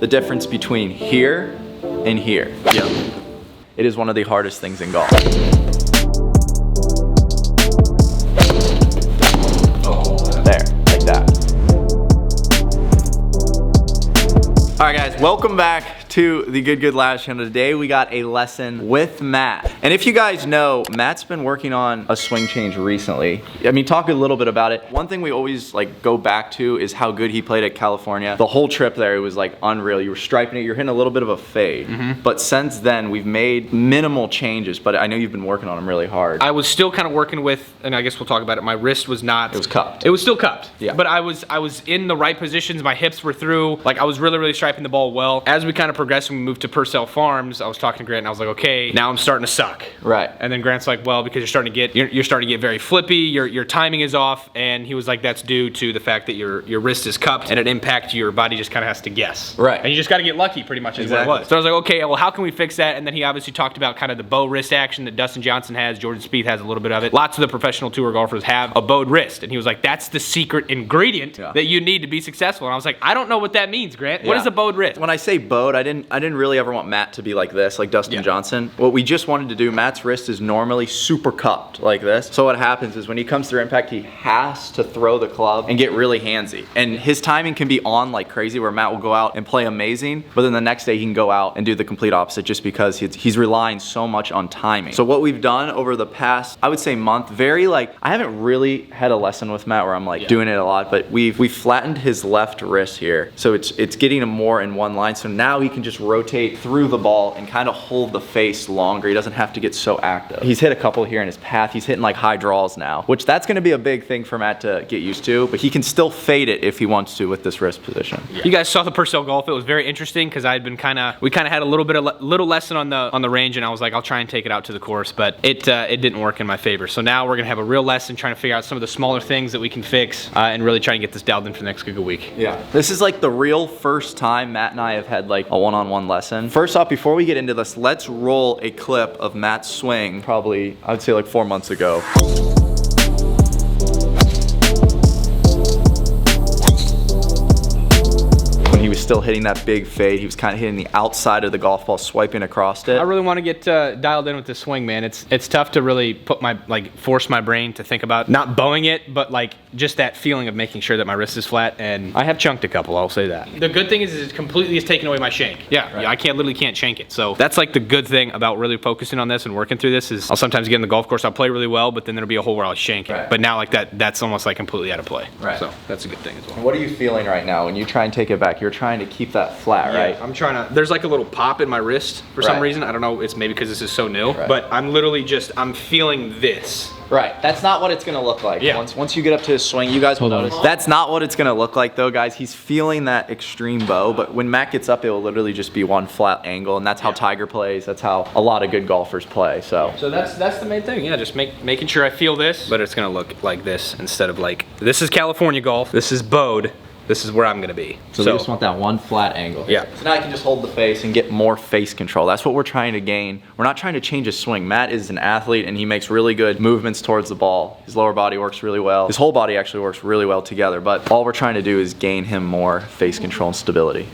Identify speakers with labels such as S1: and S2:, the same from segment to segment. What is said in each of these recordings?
S1: the difference between here and here.
S2: Yeah.
S1: It is one of the hardest things in golf. There, like that. All right, guys, welcome back to the Good Lash channel. Today we got a lesson with Matt. And if you guys know, Matt's been working on a swing change recently. I mean, talk a little bit about it. One thing we always like go back to is how good he played at California. The whole trip there, it was like unreal. You were striping it, you're hitting a little bit of a fade. But since then, we've made minimal changes, but I know you've been working on them really hard.
S2: I was still kind of working with, and I guess we'll talk about it, my wrist was not...
S1: It was cupped.
S2: It was still cupped.
S1: Yeah.
S2: But I was in the right positions, my hips were through, like I was really striping the ball well. As we kind of progressed and we moved to Purcell Farms, I was talking to Grant and I was like, okay, now I'm starting to suck.
S1: Right.
S2: And then Grant's like, well, because you're starting to get very flippy, your timing is off, and he was like, that's due to the fact that your wrist is cupped and it impacts your body just kind of has to guess.
S1: Right.
S2: And you just got to get lucky pretty much is what it was. So I was like, okay, well, how can we fix that? And then he obviously talked about kind of the bow wrist action that Dustin Johnson has, Jordan Spieth has a little bit of it. Lots of the professional tour golfers have a bowed wrist. And he was like, that's the secret ingredient that you need to be successful. And I was like, I don't know what that means, Grant. What is a bowed wrist?
S1: When I say bowed, I didn't really ever want Matt to be like this, like Dustin Johnson. What we just wanted to do, Matt's wrist is normally super cupped like this. So what happens is when he comes through impact, he has to throw the club and get really handsy. And his timing can be on like crazy where Matt will go out and play amazing, but then the next day he can go out and do the complete opposite just because he's relying so much on timing. So what we've done over the past, I would say month, I haven't really had a lesson with Matt where I'm like doing it a lot, but we've flattened his left wrist here. So it's getting him more in one line. So now he can just rotate through the ball and kind of hold the face longer. He doesn't have to get so active. He's hit a couple here in his path. He's hitting like high draws now, which that's going to be a big thing for Matt to get used to, but he can still fade it if he wants to with this wrist position.
S2: You guys saw the Purcell golf. It was very interesting because we kind of had a little lesson on the range, and I was like, I'll try and take it out to the course, but it didn't work in my favor. So now we're gonna have a real lesson trying to figure out some of the smaller things that we can fix and really try and get this dialed in for the next Good week.
S1: Yeah. This is like the real first time Matt and I have had like a one-on-one lesson. First off, before we get into this, let's roll a clip of Matt's swing, probably, I would say like 4 months ago. He was still hitting that big fade. He was kind of hitting the outside of the golf ball, swiping across it.
S2: I really want to get dialed in with this swing, man. It's tough to really force my brain to think about not bowing it, but like just that feeling of making sure that my wrist is flat. And I have chunked a couple, I'll say that. The good thing is it completely has taken away my shank. Yeah, right. I literally can't shank it. So that's like the good thing about really focusing on this and working through this is I'll sometimes get in the golf course, I'll play really well, but then there'll be a hole where I'll shank it. Right. But now like that's almost like completely out of play. Right. So that's a good thing as well.
S1: What are you feeling right now when you try and take it back? You're trying to keep that flat, right?
S2: I'm trying to, there's like a little pop in my wrist for some reason. I don't know, it's maybe because this is so new, but I'm literally I'm feeling this.
S1: Right, that's not what it's gonna look like.
S2: Yeah.
S1: Once you get up to his swing, you guys will notice. That's not what it's gonna look like though, guys. He's feeling that extreme bow, but when Matt gets up, it will literally just be one flat angle, and that's how Tiger plays. That's how a lot of good golfers play, so.
S2: So that's the main thing, yeah, just making sure I feel this, but it's gonna look like this instead of like, this is California golf, this is bowed, this is where I'm gonna be.
S1: So we just want that one flat angle.
S2: Yeah.
S1: So now I can just hold the face and get more face control. That's what we're trying to gain. We're not trying to change his swing. Matt is an athlete and he makes really good movements towards the ball. His lower body works really well. His whole body actually works really well together, but all we're trying to do is gain him more face control and stability.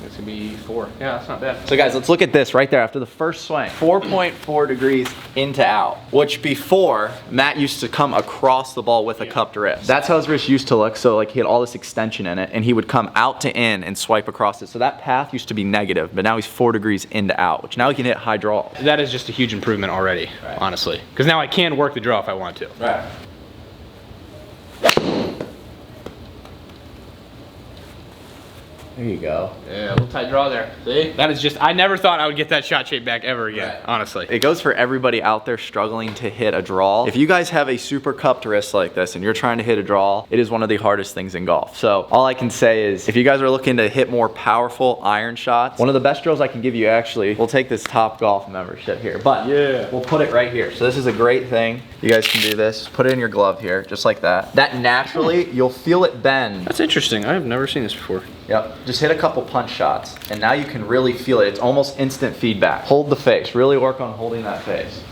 S2: It's gonna be 4. Yeah, that's not bad.
S1: So guys, let's look at this right there after the first swing. 4.4 degrees into out, which before, Matt used to come across the ball with a cupped wrist. That's how his wrist used to look, so like he had all this extension in it, and he would come out to in and swipe across it. So that path used to be negative, but now he's 4 degrees into out, which now he can hit high draws.
S2: That is just a huge improvement already, honestly. Because now I can work the draw if I want to.
S1: Right. There you go.
S2: Yeah, a little tight draw there. See? That is just, I never thought I would get that shot shape back ever again, honestly.
S1: It goes for everybody out there struggling to hit a draw. If you guys have a super cupped wrist like this and you're trying to hit a draw, it is one of the hardest things in golf. So all I can say is if you guys are looking to hit more powerful iron shots, one of the best drills I can give you actually, we'll take this Top Golf membership here, but we'll put it right here. So this is a great thing. You guys can do this. Put it in your glove here, just like that. That naturally, you'll feel it bend.
S2: That's interesting. I've never seen this before.
S1: Yep, just hit a couple punch shots, and now you can really feel it. It's almost instant feedback. Hold the face, really work on holding that face.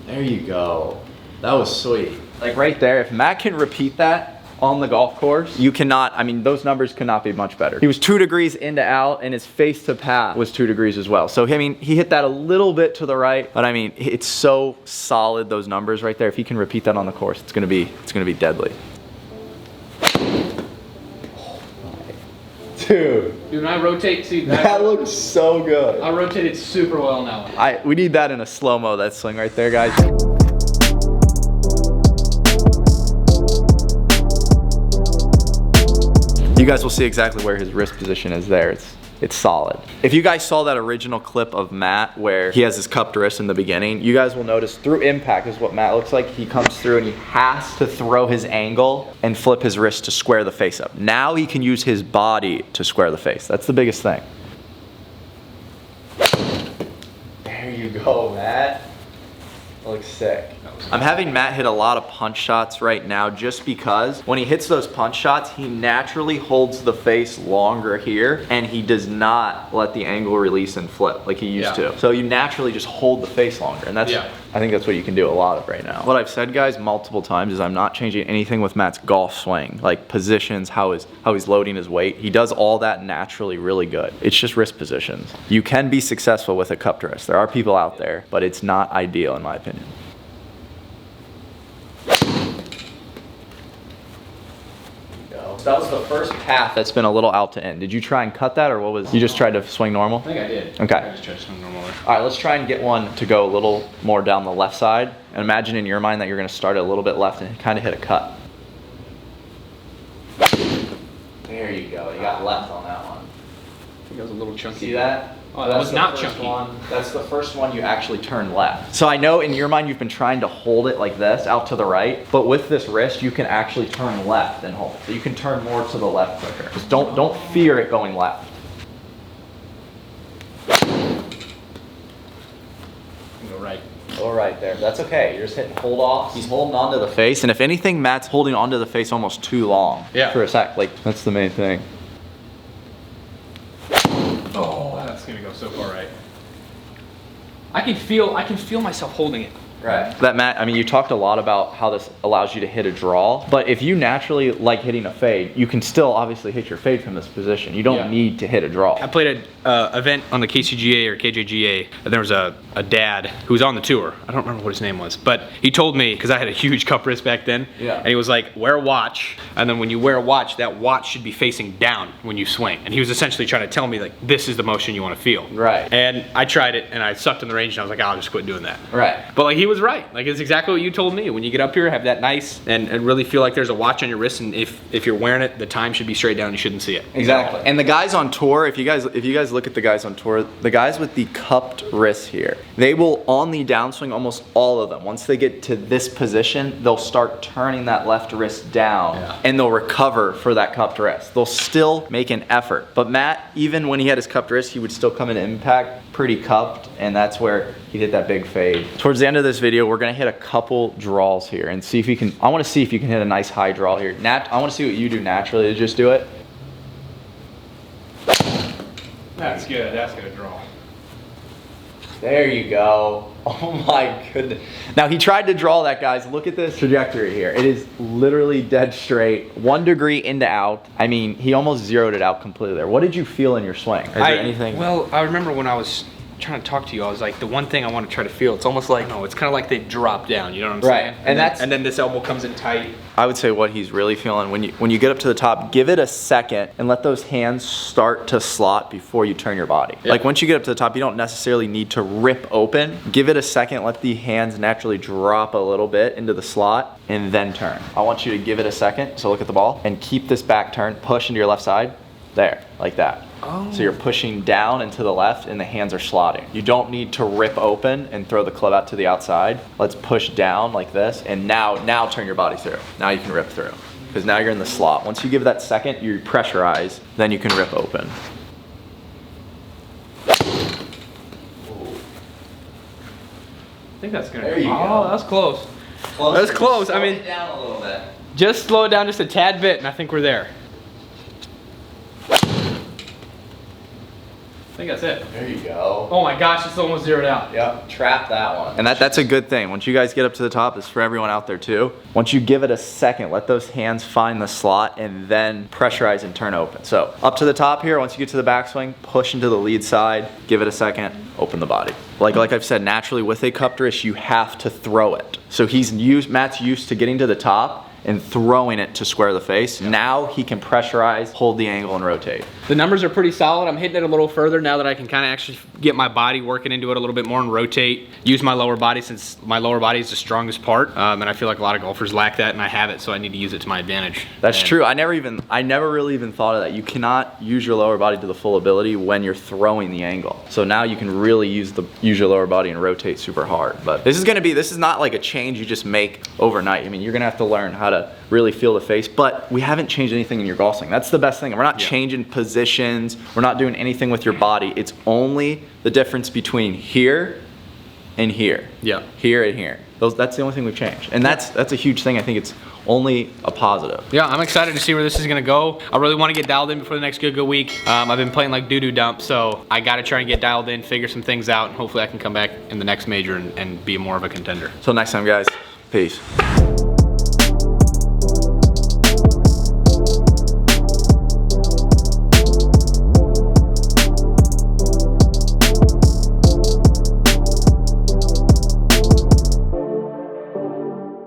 S1: There you go. That was sweet. Like right there, if Matt can repeat that on the golf course, you cannot, I mean, those numbers could not be much better. He was 2 degrees into out, and his face to path was 2 degrees as well. So, I mean, he hit that a little bit to the right, but I mean, it's so solid, those numbers right there. If he can repeat that on the course, it's gonna be deadly. Dude.
S2: Dude, I rotate, see
S1: That looks so good.
S2: I rotated super well now.
S1: We need that in a slow-mo, that swing right there, guys. You guys will see exactly where his wrist position is there. It's solid. If you guys saw that original clip of Matt where he has his cupped wrist in the beginning, you guys will notice through impact, this is what Matt looks like. He comes through and he has to throw his angle and flip his wrist to square the face up. Now he can use his body to square the face. That's the biggest thing. There you go, Matt. That looks sick. I'm having Matt hit a lot of punch shots right now just because when he hits those punch shots, he naturally holds the face longer here and he does not let the angle release and flip like he used to. So you naturally just hold the face longer, and that's, I think that's what you can do a lot of right now. What I've said, guys, multiple times is I'm not changing anything with Matt's golf swing, like positions, how he's loading his weight. He does all that naturally really good. It's just wrist positions. You can be successful with a cupped wrist. There are people out there, but it's not ideal in my opinion. That was the first path that's been a little out to in. Did you try and cut that, or what was, you just tried to swing normal?
S2: I think I did.
S1: Okay.
S2: I just tried to swing normally.
S1: All right, let's try and get one to go a little more down the left side. And imagine in your mind that you're gonna start a little bit left and kind of hit a cut. There you go, you got left on that one.
S2: I think that was a little chunky.
S1: See that?
S2: Oh, that was not chunky.
S1: That's the first one you actually turn left. So I know in your mind you've been trying to hold it like this out to the right, but with this wrist you can actually turn left and hold. So you can turn more to the left quicker. Just don't fear it going left.
S2: Go right.
S1: Go right there. That's okay. You're just hitting hold off. He's holding onto the face, and if anything, Matt's holding onto the face almost too long.
S2: Yeah.
S1: For a sec. Like that's the main thing.
S2: Oh, that's gonna go so far right. I can feel myself holding it.
S1: Right. That Matt, I mean, you talked a lot about how this allows you to hit a draw, but if you naturally like hitting a fade, you can still obviously hit your fade from this position. You don't need to hit a draw.
S2: I played an event on the KCGA or KJGA, and there was a dad who was on the tour. I don't remember what his name was, but he told me, because I had a huge cup wrist back then, and he was like, wear a watch, and then when you wear a watch, that watch should be facing down when you swing. And he was essentially trying to tell me, like, this is the motion you want to feel.
S1: Right.
S2: And I tried it, and I sucked in the range, and I was like, I'll just quit doing that.
S1: Right.
S2: But like, he was right. Like, it's exactly what you told me. When you get up here, have that nice, and really feel like there's a watch on your wrist, and if you're wearing it, the time should be straight down, you shouldn't see it.
S1: Exactly. And the guys on tour, if you guys look at the guys on tour, the guys with the cupped wrists here, they will, on the downswing, almost all of them, once they get to this position, they'll start turning that left wrist down, and they'll recover for that cupped wrist. They'll still make an effort. But Matt, even when he had his cupped wrist, he would still come into impact pretty cupped, and that's where he did that big fade. Towards the end of this video, we're gonna hit a couple draws here and see if you can, I wanna see if you can hit a nice high draw here. I wanna see what you do naturally to just do it.
S2: That's good, that's gonna draw.
S1: There you go. Oh my goodness. Now he tried to draw that, guys. Look at this trajectory here. It is literally dead straight. 1 degree into out. I mean, he almost zeroed it out completely there. What did you feel in your swing? Is there anything?
S2: Well, I remember when I was trying to talk to you, I was like, the one thing I want to try to feel, it's almost like, no, it's kind of like they drop down, you know what I'm saying? And then this elbow comes in tight.
S1: I would say what he's really feeling, when you get up to the top, give it a second and let those hands start to slot before you turn your body. Like once you get up to the top, you don't necessarily need to rip open. Give it a second, let the hands naturally drop a little bit into the slot and then turn. I want you to give it a second, so look at the ball, and keep this back turn, push into your left side, there, like that. Oh. So you're pushing down and to the left and the hands are slotting. You don't need to rip open and throw the club out to the outside. Let's push down like this, and now turn your body through. Now you can rip through, because now you're in the slot. Once you give that second, you pressurize, then you can rip open.
S2: I think that's gonna
S1: there you go.
S2: That's close. That's close. I mean,
S1: slow it down a little bit.
S2: Just slow it down just a tad bit, and I think we're there. think that's it.
S1: There you go.
S2: Oh my gosh, it's almost zeroed out.
S1: Yep, trap that one. And that's a good thing. Once you guys get up to the top, it's for everyone out there too. Once you give it a second, let those hands find the slot and then pressurize and turn open. So up to the top here, once you get to the backswing, push into the lead side, give it a second, open the body. Like I've said, naturally with a cupped wrist, you have to throw it. So Matt's used to getting to the top and throwing it to square the face. Now he can pressurize, hold the angle, and rotate.
S2: The numbers are pretty solid. I'm hitting it a little further now that I can kind of actually get my body working into it a little bit more and rotate. Use my lower body since my lower body is the strongest part. And I feel like a lot of golfers lack that, and I have it, so I need to use it to my advantage.
S1: That's true. I never really even thought of that. You cannot use your lower body to the full ability when you're throwing the angle. So now you can really use your lower body and rotate super hard. But this is not like a change you just make overnight. I mean, you're gonna have to learn how to really feel the face, but we haven't changed anything in your golf swing. That's the best thing. We're not changing positions. We're not doing anything with your body. It's only the difference between here and here.
S2: Yeah.
S1: Here and here. That's the only thing we've changed. And that's a huge thing. I think it's only a positive.
S2: Yeah, I'm excited to see where this is gonna go. I really want to get dialed in before the next Good Good week. I've been playing like doo-doo dump, so I gotta try and get dialed in, figure some things out, and hopefully I can come back in the next major and be more of a contender.
S1: Till next time, guys. Peace.